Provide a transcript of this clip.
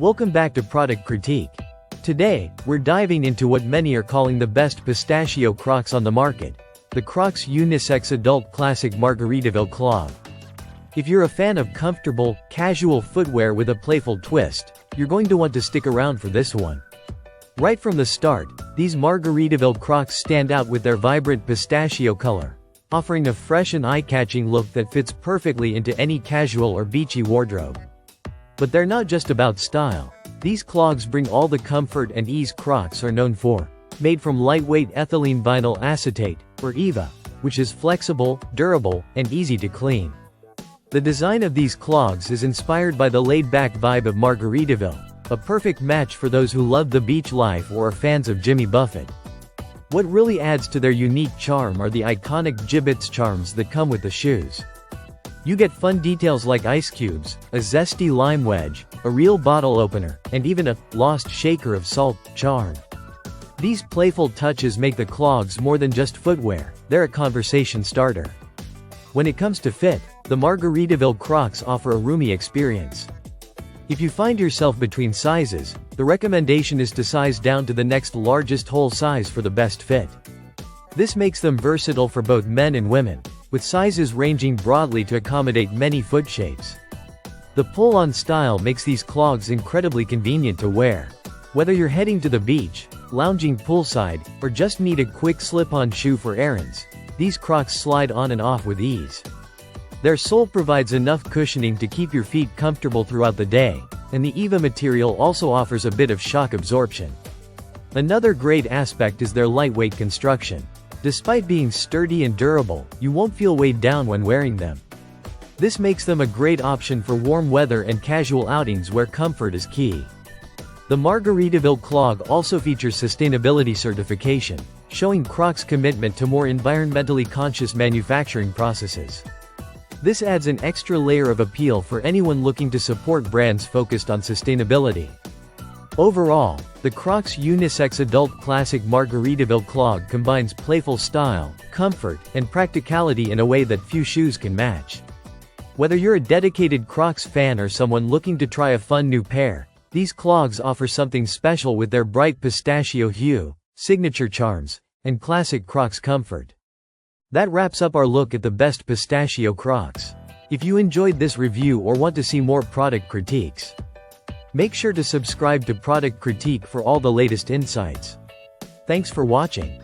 Welcome back to Product Critique. Today, we're diving into what many are calling the best pistachio Crocs on the market, the Crocs Unisex-Adult Classic Margaritaville Clog. If you're a fan of comfortable, casual footwear with a playful twist, you're going to want to stick around for this one. Right from the start, these Margaritaville Crocs stand out with their vibrant pistachio color, offering a fresh and eye-catching look that fits perfectly into any casual or beachy wardrobe. But they're not just about style. These clogs bring all the comfort and ease Crocs are known for. Made from lightweight ethylene vinyl acetate, or EVA, which is flexible, durable, and easy to clean. The design of these clogs is inspired by the laid-back vibe of Margaritaville, a perfect match for those who love the beach life or are fans of Jimmy Buffett. What really adds to their unique charm are the iconic gibbets charms that come with the shoes. You get fun details like ice cubes, a zesty lime wedge, a real bottle opener, and even a lost shaker of salt charm. These playful touches make the clogs more than just footwear, they're a conversation starter. When it comes to fit, the Margaritaville Crocs offer a roomy experience. If you find yourself between sizes, the recommendation is to size down to the next largest whole size for the best fit. This makes them versatile for both men and women, with sizes ranging broadly to accommodate many foot shapes. The pull-on style makes these clogs incredibly convenient to wear. Whether you're heading to the beach, lounging poolside, or just need a quick slip-on shoe for errands, these Crocs slide on and off with ease. Their sole provides enough cushioning to keep your feet comfortable throughout the day, and the EVA material also offers a bit of shock absorption. Another great aspect is their lightweight construction. Despite being sturdy and durable, you won't feel weighed down when wearing them. This makes them a great option for warm weather and casual outings where comfort is key. The Margaritaville Clog also features sustainability certification, showing Crocs' commitment to more environmentally conscious manufacturing processes. This adds an extra layer of appeal for anyone looking to support brands focused on sustainability. Overall, the Crocs Unisex-Adult Classic Margaritaville Clog combines playful style, comfort, and practicality in a way that few shoes can match. Whether you're a dedicated Crocs fan or someone looking to try a fun new pair, these clogs offer something special with their bright pistachio hue, signature charms, and classic Crocs comfort. That wraps up our look at the best pistachio Crocs. If you enjoyed this review or want to see more product critiques, make sure to subscribe to Product Critique for all the latest insights. Thanks for watching.